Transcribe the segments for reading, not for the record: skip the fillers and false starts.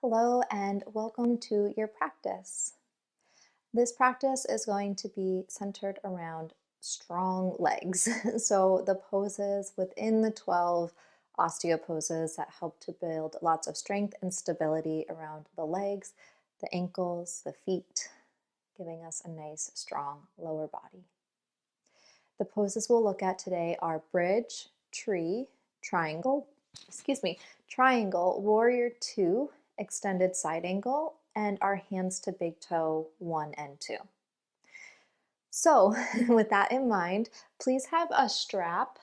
Hello and welcome to your practice. This practice is going to be centered around strong legs. So the poses within the 12 osteoposes that help to build lots of strength and stability around the legs, the ankles, the feet, giving us a nice strong lower body. The poses we'll look at today are bridge, tree, triangle, triangle, warrior two, extended side angle, and our hands to big toe 1 and 2. So with that in mind, please have a strap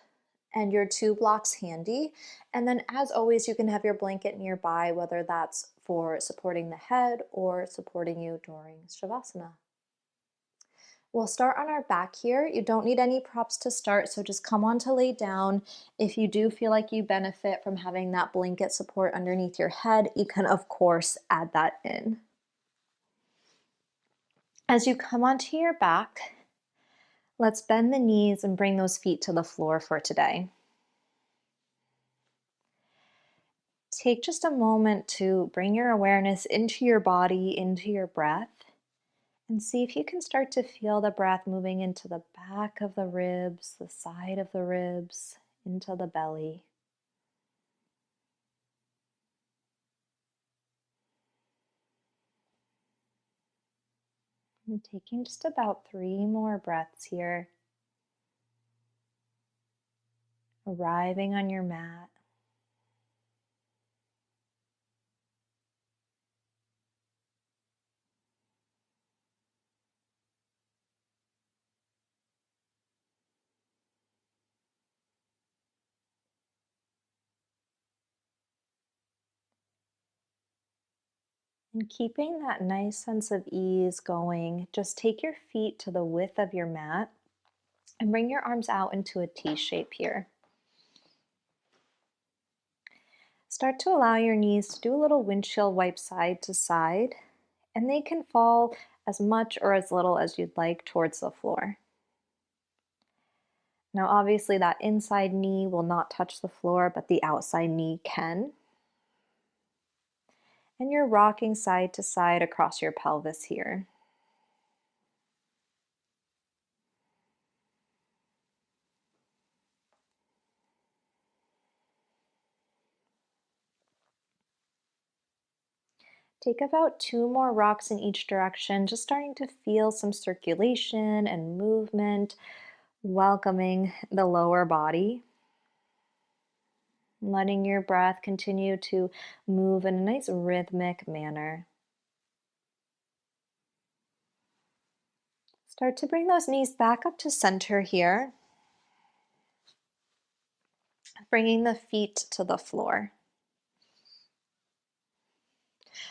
and your 2 blocks handy. And then as always, you can have your blanket nearby, whether that's for supporting the head or supporting you during Shavasana. We'll start on our back here. You don't need any props to start, so just come on to lay down. If you do feel like you benefit from having that blanket support underneath your head, you can of course add that in. As you come onto your back, let's bend the knees and bring those feet to the floor for today. Take just a moment to bring your awareness into your body, into your breath. And see if you can start to feel the breath moving into the back of the ribs, the side of the ribs, into the belly. And taking just about 3 more breaths here. Arriving on your mat. And keeping that nice sense of ease going, just take your feet to the width of your mat and bring your arms out into a T shape here. Start to allow your knees to do a little windshield wipe side to side, and they can fall as much or as little as you'd like towards the floor. Now obviously that inside knee will not touch the floor, but the outside knee can. And you're rocking side to side across your pelvis here. Take about 2 more rocks in each direction, just starting to feel some circulation and movement, welcoming the lower body. Letting your breath continue to move in a nice rhythmic manner. Start to bring those knees back up to center here, bringing the feet to the floor.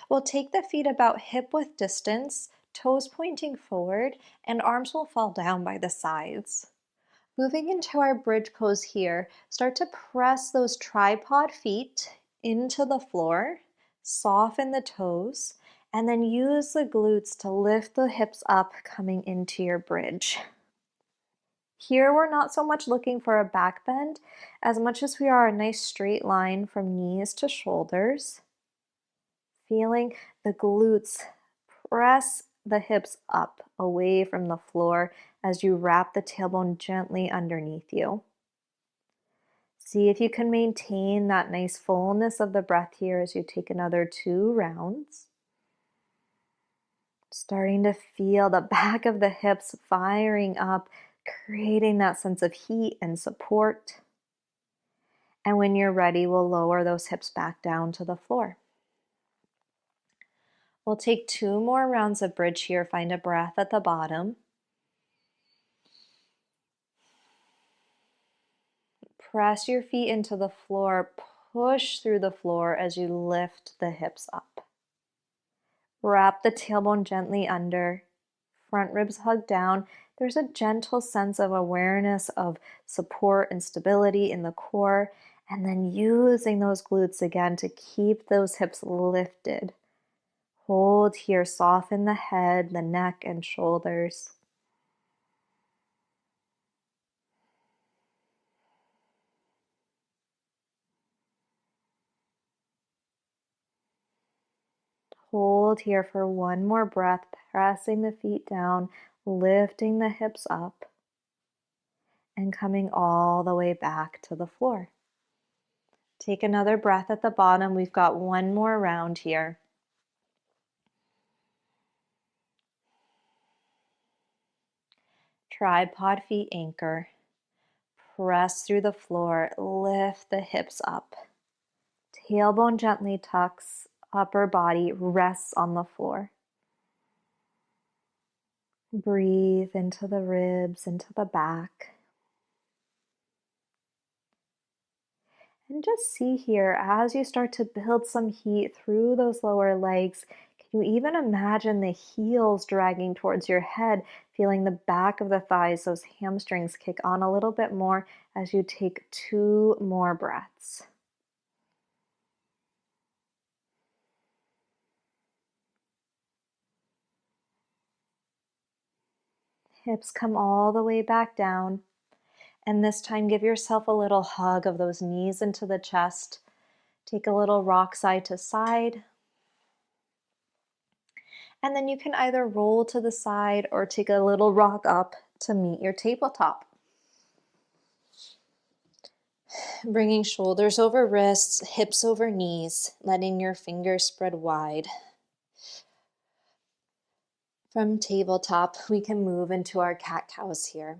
We'll take the feet about hip width distance, toes pointing forward, and arms will fall down by the sides. Moving into our bridge pose here, start to press those tripod feet into the floor, soften the toes, and then use the glutes to lift the hips up coming into your bridge. Here we're not so much looking for a back bend as much as we are a nice straight line from knees to shoulders. Feeling the glutes press the hips up away from the floor as you wrap the tailbone gently underneath you. See if you can maintain that nice fullness of the breath here as you take another 2 rounds. Starting to feel the back of the hips firing up, creating that sense of heat and support. And when you're ready, we'll lower those hips back down to the floor. We'll take 2 more rounds of bridge here. Find a breath at the bottom. Press your feet into the floor. Push through the floor as you lift the hips up. Wrap the tailbone gently under. Front ribs hug down. There's a gentle sense of awareness of support and stability in the core. And then using those glutes again to keep those hips lifted. Hold here, soften the head, the neck, and shoulders. Hold here for one more breath, pressing the feet down, lifting the hips up, and coming all the way back to the floor. Take another breath at the bottom. We've got one more round here. Tripod feet anchor. Press through the floor, lift the hips up. Tailbone gently tucks, upper body rests on the floor. Breathe into the ribs, into the back. And just see here, as you start to build some heat through those lower legs, can you even imagine the heels dragging towards your head, feeling the back of the thighs, those hamstrings kick on a little bit more as you take 2 more breaths. Hips come all the way back down. And this time, give yourself a little hug of those knees into the chest. Take a little rock side to side. And then you can either roll to the side or take a little rock up to meet your tabletop. Bringing shoulders over wrists, hips over knees, letting your fingers spread wide. From tabletop, we can move into our cat-cows here.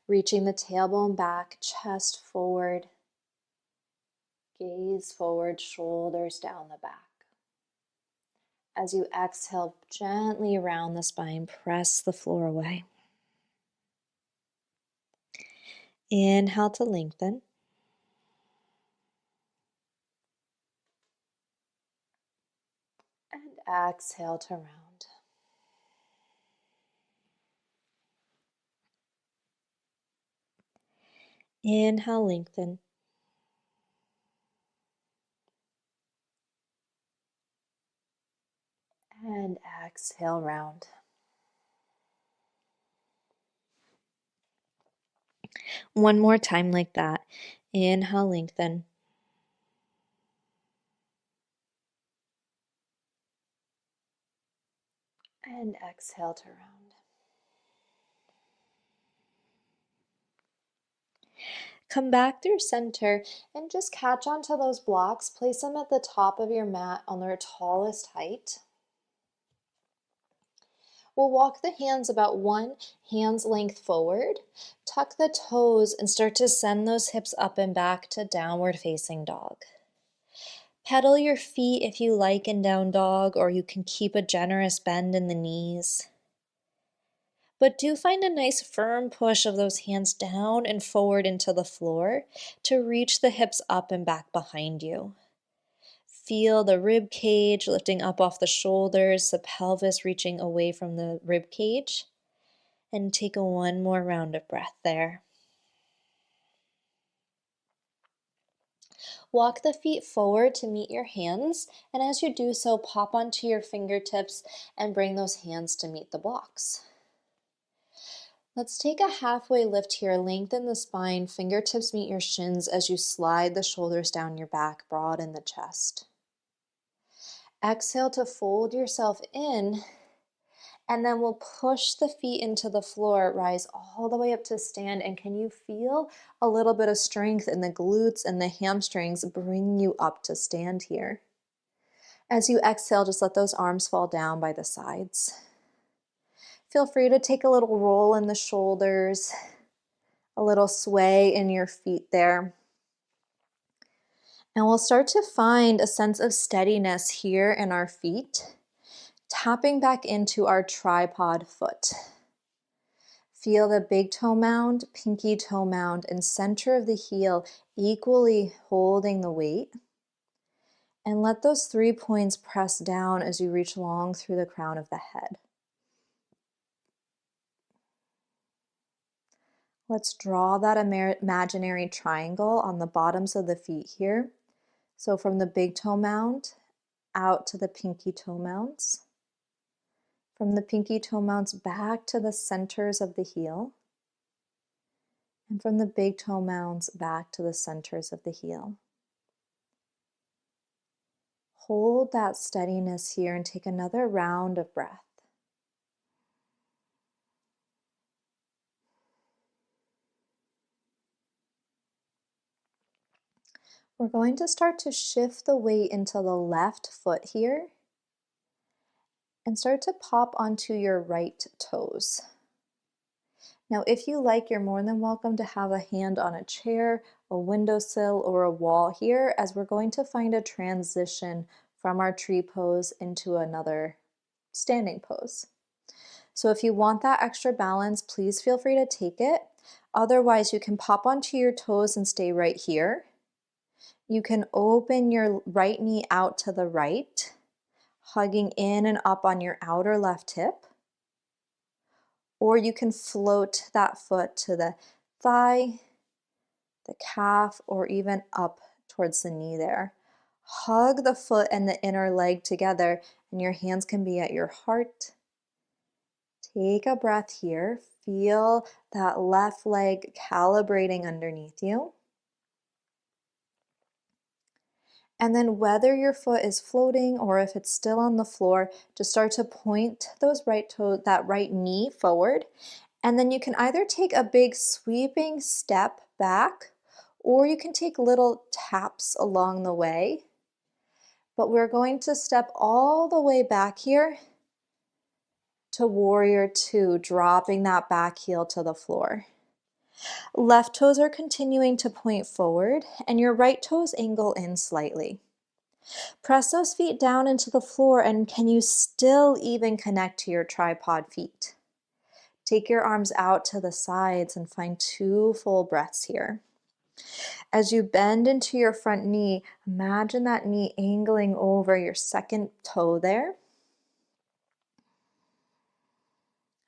Reaching the tailbone back, chest forward, gaze forward, shoulders down the back. As you exhale, gently round the spine, press the floor away. Inhale to lengthen. And exhale to round. Inhale, lengthen. And exhale, round. One more time like that. Inhale, lengthen. And exhale to round. Come back through center and just catch onto those blocks. Place them at the top of your mat on their tallest height. We'll walk the hands about one hand's length forward. Tuck the toes and start to send those hips up and back to downward facing dog. Pedal your feet if you like in down dog, or you can keep a generous bend in the knees. But do find a nice firm push of those hands down and forward into the floor to reach the hips up and back behind you. Feel the rib cage lifting up off the shoulders, the pelvis reaching away from the rib cage. And take one more round of breath there. Walk the feet forward to meet your hands, and as you do so, pop onto your fingertips and bring those hands to meet the blocks. Let's take a halfway lift here. Lengthen the spine, fingertips meet your shins as you slide the shoulders down your back, broaden the chest. Exhale to fold yourself in, and then we'll push the feet into the floor, rise all the way up to stand. And can you feel a little bit of strength in the glutes and the hamstrings bring you up to stand here? As you exhale, just let those arms fall down by the sides. Feel free to take a little roll in the shoulders, a little sway in your feet there. And we'll start to find a sense of steadiness here in our feet, tapping back into our tripod foot. Feel the big toe mound, pinky toe mound, and center of the heel equally holding the weight. And let those 3 points press down as you reach long through the crown of the head. Let's draw that imaginary triangle on the bottoms of the feet here. So from the big toe mound out to the pinky toe mounds. From the pinky toe mounds back to the centers of the heel. And from the big toe mounds back to the centers of the heel. Hold that steadiness here and take another round of breath. We're going to start to shift the weight into the left foot here and start to pop onto your right toes. Now, if you like, you're more than welcome to have a hand on a chair, a windowsill, or a wall here, as we're going to find a transition from our tree pose into another standing pose. So if you want that extra balance, please feel free to take it. Otherwise, you can pop onto your toes and stay right here. You can open your right knee out to the right, hugging in and up on your outer left hip. Or you can float that foot to the thigh, the calf, or even up towards the knee there. Hug the foot and the inner leg together, and your hands can be at your heart. Take a breath here. Feel that left leg calibrating underneath you. And then whether your foot is floating or if it's still on the floor, just start to point those right toes, that right knee forward. And then you can either take a big sweeping step back, or you can take little taps along the way. But we're going to step all the way back here to warrior two, dropping that back heel to the floor. Left toes are continuing to point forward, and your right toes angle in slightly. Press those feet down into the floor, and can you still even connect to your tripod feet? Take your arms out to the sides and find 2 full breaths here. As you bend into your front knee, imagine that knee angling over your second toe there.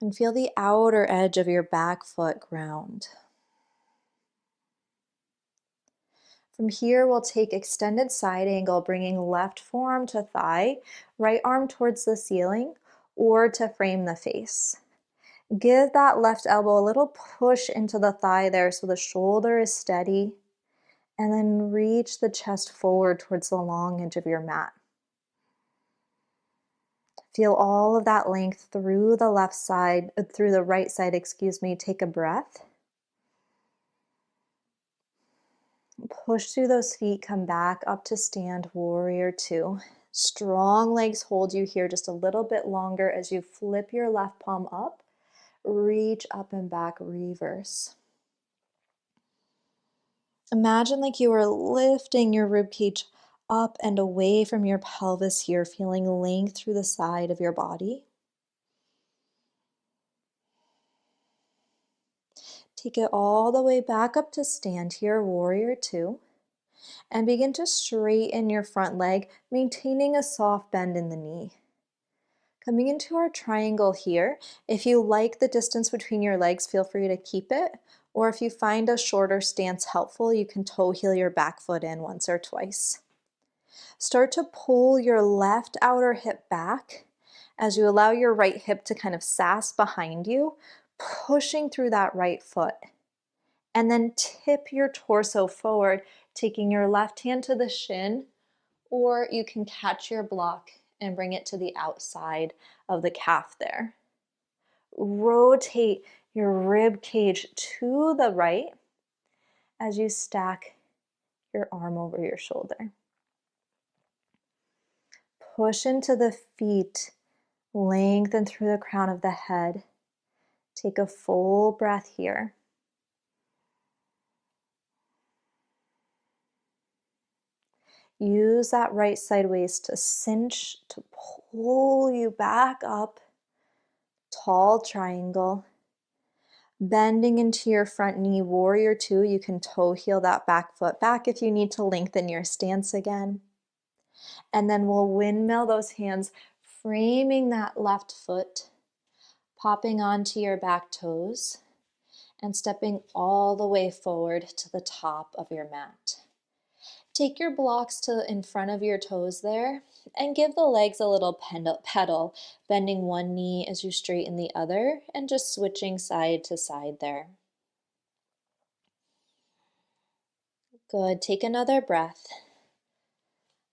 And feel the outer edge of your back foot ground. From here, we'll take extended side angle, bringing left forearm to thigh, right arm towards the ceiling, or to frame the face. Give that left elbow a little push into the thigh there so the shoulder is steady, and then reach the chest forward towards the long edge of your mat. Feel all of that length through the right side, Take a breath. Push through those feet, come back up to stand, warrior two. Strong legs hold you here just a little bit longer as you flip your left palm up, reach up and back, reverse. Imagine like you are lifting your ribcage up and away from your pelvis here, feeling length through the side of your body. Take it all the way back up to stand here, warrior two. And begin to straighten your front leg, maintaining a soft bend in the knee. Coming into our triangle here, if you like the distance between your legs, feel free to keep it. Or if you find a shorter stance helpful, you can toe heel your back foot in once or twice. Start to pull your left outer hip back as you allow your right hip to kind of sass behind you, pushing through that right foot. And then tip your torso forward, taking your left hand to the shin, or you can catch your block and bring it to the outside of the calf there. Rotate your rib cage to the right as you stack your arm over your shoulder. Push into the feet, lengthen through the crown of the head. Take a full breath here. Use that right side waist to cinch, to pull you back up. Tall triangle. Bending into your front knee, warrior two. You can toe heel that back foot back if you need to lengthen your stance again. And then we'll windmill those hands, framing that left foot, popping onto your back toes, and stepping all the way forward to the top of your mat. Take your blocks to in front of your toes there and give the legs a little pedal, bending one knee as you straighten the other and just switching side to side there. Good. Take another breath.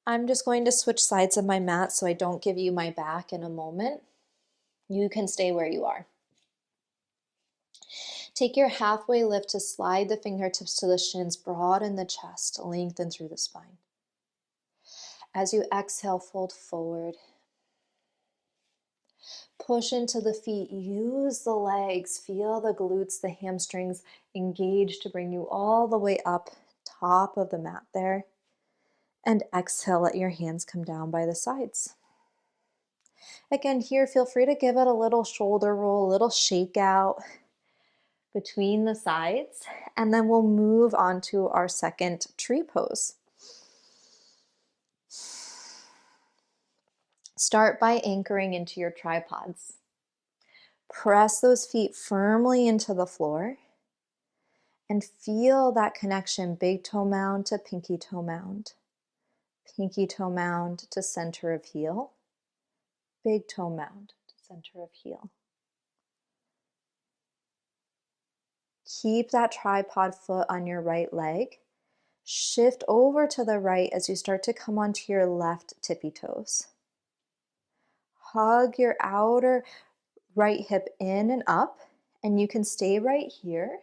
I'm just going to switch sides of my mat so I don't give you my back in a moment. You can stay where you are. Take your halfway lift to slide the fingertips to the shins, broaden the chest, lengthen through the spine. As you exhale, fold forward. Push into the feet, use the legs, feel the glutes, the hamstrings engage to bring you all the way up, top of the mat there. And exhale, let your hands come down by the sides. Again, here, feel free to give it a little shoulder roll, a little shake out between the sides, and then we'll move on to our second tree pose. Start by anchoring into your tripods. Press those feet firmly into the floor and feel that connection, big toe mound to pinky toe mound to center of heel, big toe mound to center of heel. Keep that tripod foot on your right leg. Shift over to the right as you start to come onto your left tippy toes. Hug your outer right hip in and up, and you can stay right here.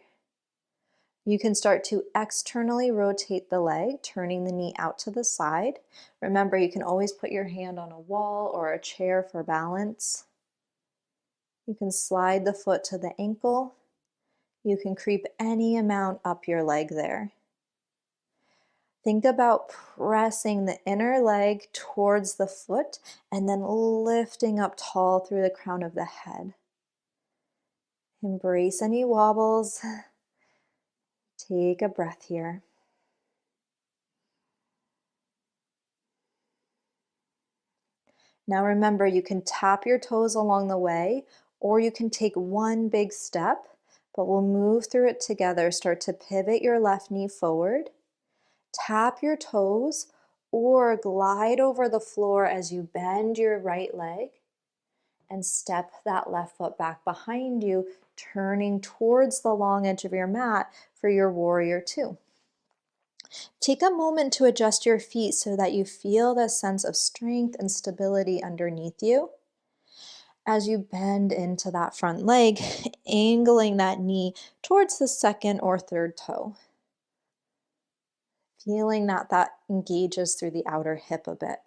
You can start to externally rotate the leg, turning the knee out to the side. Remember, you can always put your hand on a wall or a chair for balance. You can slide the foot to the ankle. You can creep any amount up your leg there. Think about pressing the inner leg towards the foot and then lifting up tall through the crown of the head. Embrace any wobbles. Take a breath here. Now remember, you can tap your toes along the way, or you can take one big step, but we'll move through it together. Start to pivot your left knee forward. Tap your toes or glide over the floor as you bend your right leg and step that left foot back behind you, turning towards the long edge of your mat for your warrior two. Take a moment to adjust your feet so that you feel the sense of strength and stability underneath you. As you bend into that front leg, angling that knee towards the second or third toe. Feeling that engages through the outer hip a bit.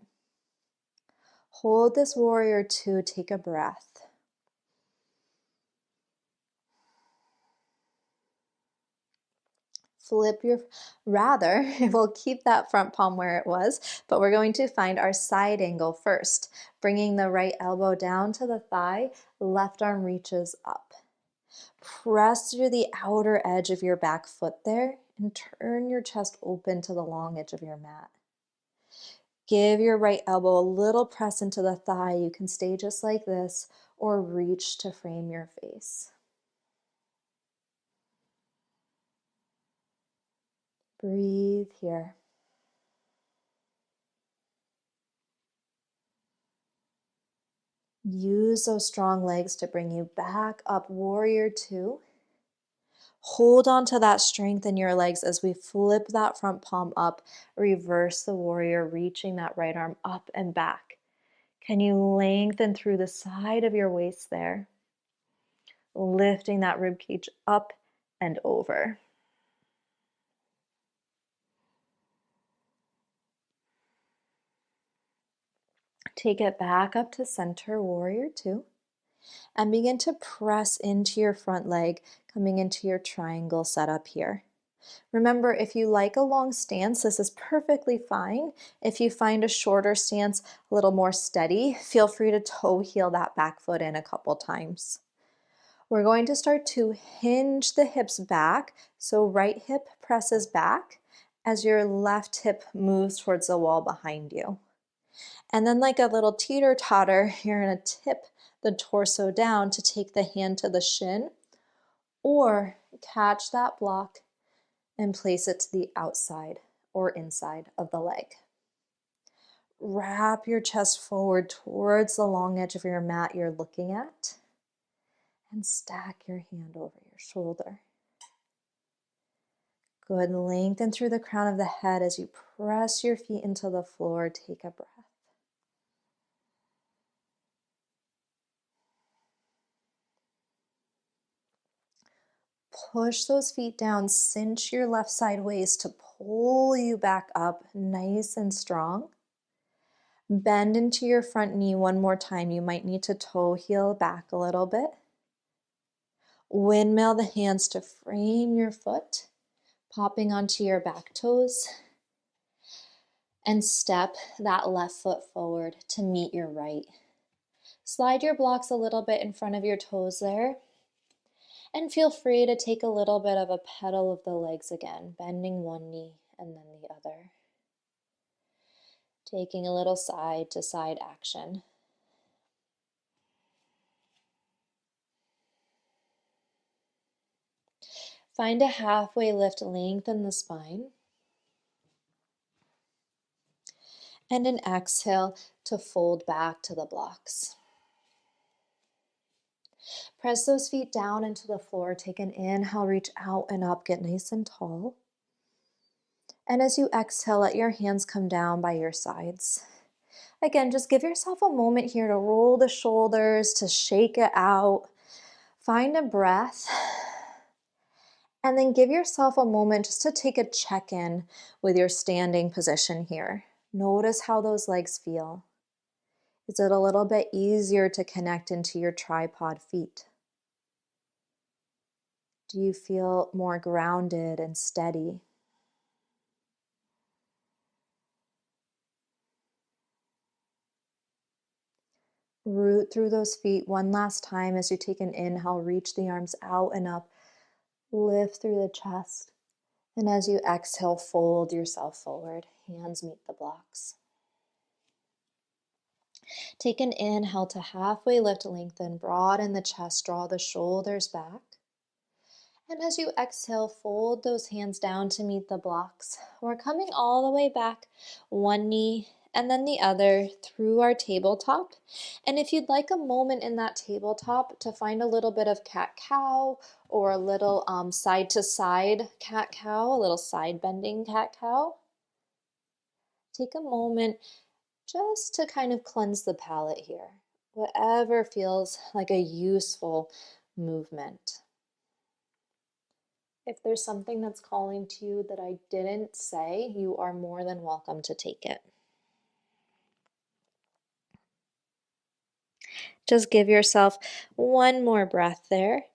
Hold this warrior two, take a breath. We'll keep that front palm where it was, but we're going to find our side angle first. Bringing the right elbow down to the thigh, left arm reaches up. Press through the outer edge of your back foot there and turn your chest open to the long edge of your mat. Give your right elbow a little press into the thigh. You can stay just like this or reach to frame your face. Breathe here. Use those strong legs to bring you back up, warrior two. Hold on to that strength in your legs as we flip that front palm up, reverse the warrior, reaching that right arm up and back. Can you lengthen through the side of your waist there? Lifting that rib cage up and over. Take it back up to center, warrior two, and begin to press into your front leg, coming into your triangle setup here. Remember, if you like a long stance, this is perfectly fine. If you find a shorter stance a little more steady, feel free to toe heel that back foot in a couple times. We're going to start to hinge the hips back, so right hip presses back as your left hip moves towards the wall behind you. And then like a little teeter-totter, you're going to tip the torso down to take the hand to the shin, or catch that block and place it to the outside or inside of the leg. Wrap your chest forward towards the long edge of your mat you're looking at, and stack your hand over your shoulder. Good, lengthen through the crown of the head as you press your feet into the floor. Take a breath. Push those feet down, cinch your left side waist to pull you back up nice and strong. Bend into your front knee one more time. You might need to toe heel back a little bit. Windmill the hands to frame your foot, popping onto your back toes. And step that left foot forward to meet your right. Slide your blocks a little bit in front of your toes there. And feel free to take a little bit of a pedal of the legs again, bending one knee and then the other. Taking a little side to side action. Find a halfway lift, lengthen the spine. And an exhale to fold back to the blocks. Press those feet down into the floor. Take an inhale, reach out and up, get nice and tall. And as you exhale, let your hands come down by your sides. Again, just give yourself a moment here to roll the shoulders, to shake it out. Find a breath. And then give yourself a moment just to take a check-in with your standing position here. Notice how those legs feel. Is it a little bit easier to connect into your tripod feet? Do you feel more grounded and steady? Root through those feet one last time as you take an inhale, reach the arms out and up, lift through the chest. And as you exhale, fold yourself forward, hands meet the blocks. Take an inhale to halfway lift, lengthen, broaden the chest, draw the shoulders back. And as you exhale, fold those hands down to meet the blocks. We're coming all the way back, one knee and then the other through our tabletop. And if you'd like a moment in that tabletop to find a little bit of cat-cow or a little side-to-side cat-cow, a little side-bending cat-cow, take a moment just to kind of cleanse the palate here. Whatever feels like a useful movement. If there's something that's calling to you that I didn't say, you are more than welcome to take it. Just give yourself one more breath there.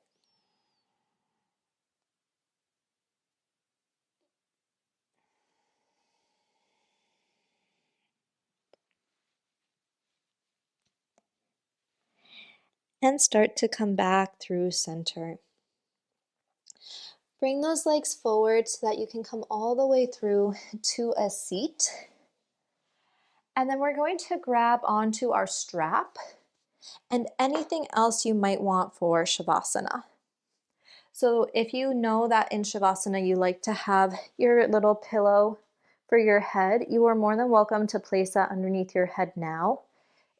And start to come back through center. Bring those legs forward so that you can come all the way through to a seat. And then we're going to grab onto our strap and anything else you might want for Shavasana. So if you know that in Shavasana you like to have your little pillow for your head, you are more than welcome to place that underneath your head now.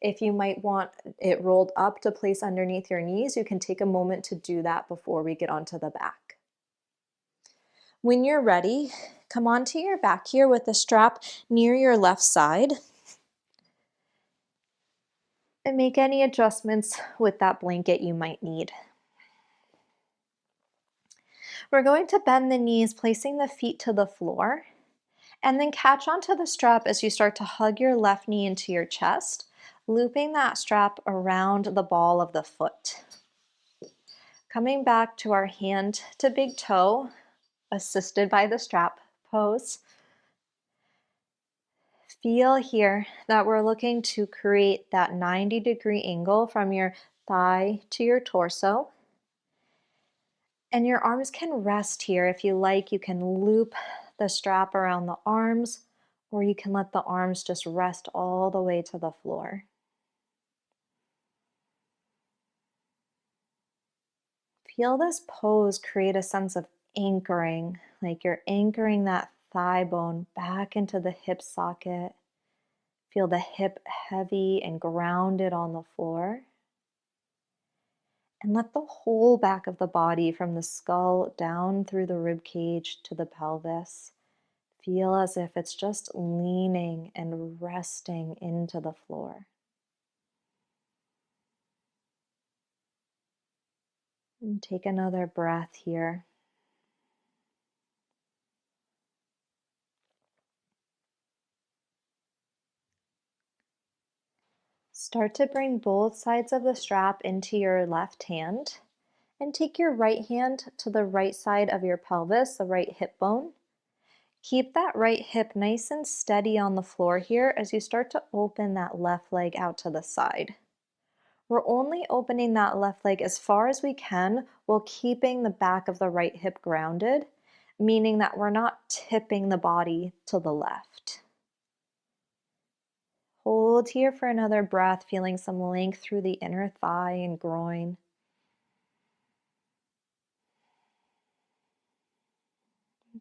If you might want it rolled up to place underneath your knees, you can take a moment to do that before we get onto the back. When you're ready, come onto your back here with the strap near your left side. And make any adjustments with that blanket you might need. We're going to bend the knees, placing the feet to the floor, and then catch onto the strap as you start to hug your left knee into your chest, looping that strap around the ball of the foot. Coming back to our hand to big toe, assisted by the strap pose. Feel here that we're looking to create that 90-degree angle from your thigh to your torso. And your arms can rest here. If you like, you can loop the strap around the arms, or you can let the arms just rest all the way to the floor. Feel this pose create a sense of anchoring, like you're anchoring that thigh bone back into the hip socket. Feel the hip heavy and grounded on the floor. And let the whole back of the body, from the skull down through the rib cage to the pelvis, feel as if it's just leaning and resting into the floor. And take another breath here. Start to bring both sides of the strap into your left hand and take your right hand to the right side of your pelvis, the right hip bone. Keep that right hip nice and steady on the floor here as you start to open that left leg out to the side. We're only opening that left leg as far as we can while keeping the back of the right hip grounded, meaning that we're not tipping the body to the left. Hold here for another breath, feeling some length through the inner thigh and groin.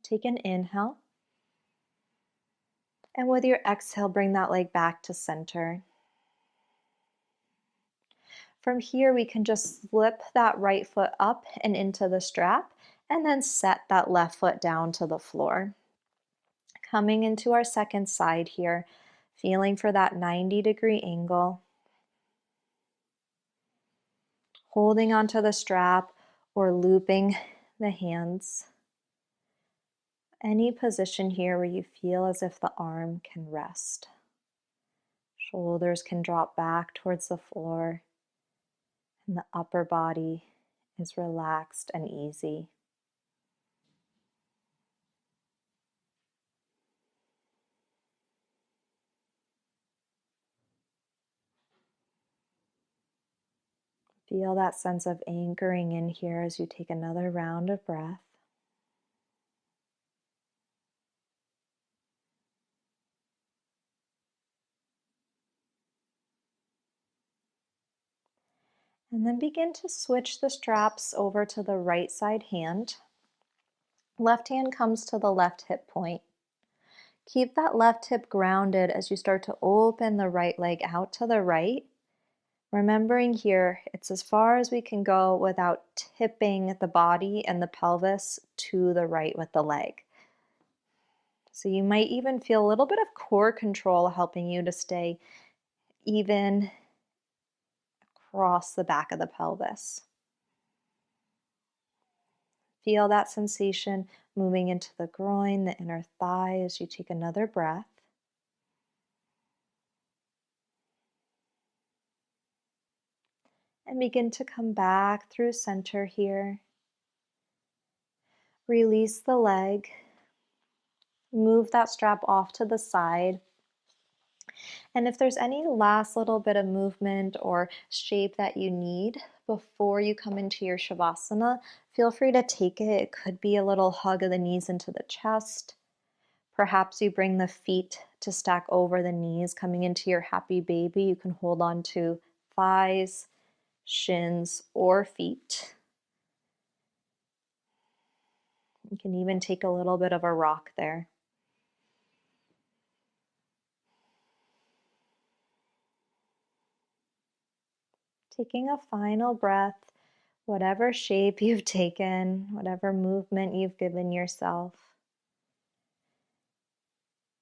Take an inhale. And with your exhale, bring that leg back to center. From here, we can just slip that right foot up and into the strap, and then set that left foot down to the floor. Coming into our second side here, feeling for that 90-degree angle. Holding onto the strap or looping the hands. Any position here where you feel as if the arm can rest. Shoulders can drop back towards the floor, and the upper body is relaxed and easy. Feel that sense of anchoring in here as you take another round of breath. And then begin to switch the straps over to the right side hand. Left hand comes to the left hip point. Keep that left hip grounded as you start to open the right leg out to the right. Remembering here, it's as far as we can go without tipping the body and the pelvis to the right with the leg. So you might even feel a little bit of core control helping you to stay even across the back of the pelvis. Feel that sensation moving into the groin, the inner thigh as you take another breath. And begin to come back through center here. Release the leg. Move that strap off to the side. And if there's any last little bit of movement or shape that you need before you come into your Shavasana, feel free to take it. It could be a little hug of the knees into the chest. Perhaps you bring the feet to stack over the knees, coming into your happy baby. You can hold on to thighs, shins, or feet. You can even take a little bit of a rock there. Taking a final breath, whatever shape you've taken, whatever movement you've given yourself.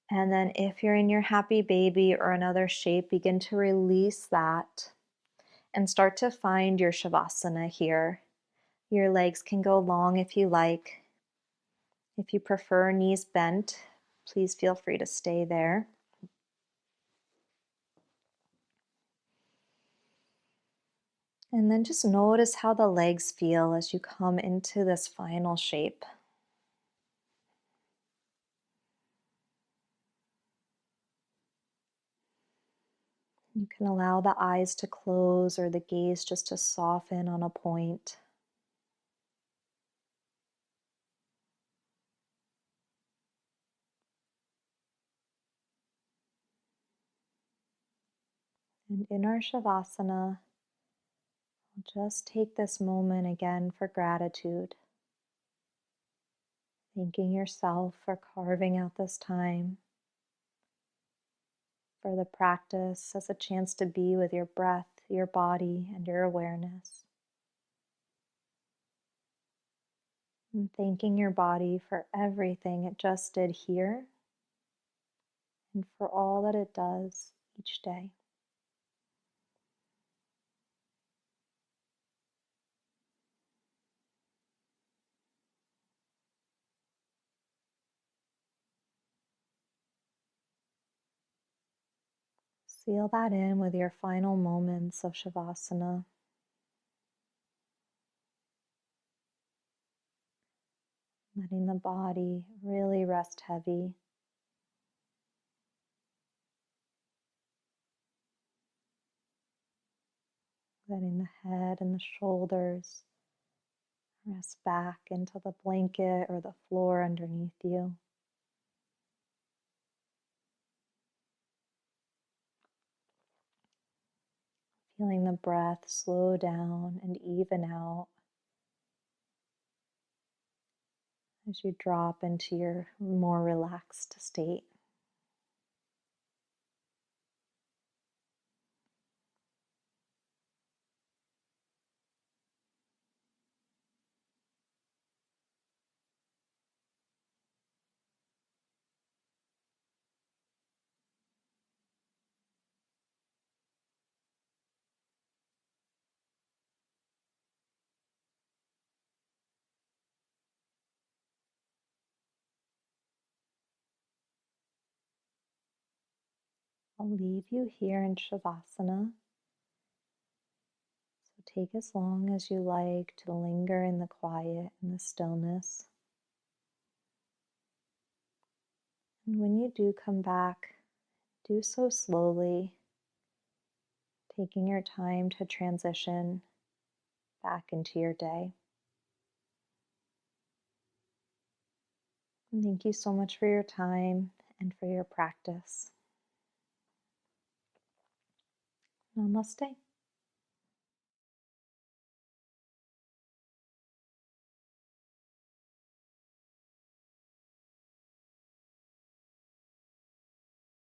And then if you're in your happy baby or another shape, begin to release that and start to find your Shavasana here. Your legs can go long if you like. If you prefer knees bent, please feel free to stay there. And then just notice how the legs feel as you come into this final shape. You can allow the eyes to close or the gaze just to soften on a point. And in our Shavasana, we'll just take this moment again for gratitude. Thanking yourself for carving out this time, for the practice as a chance to be with your breath, your body, and your awareness. And thanking your body for everything it just did here and for all that it does each day. Seal that in with your final moments of Shavasana, letting the body really rest heavy, letting the head and the shoulders rest back into the blanket or the floor underneath you. Feeling the breath slow down and even out as you drop into your more relaxed state. I'll leave you here in Shavasana. So take as long as you like to linger in the quiet and the stillness. And when you do come back, do so slowly, taking your time to transition back into your day. And thank you so much for your time and for your practice. Namaste.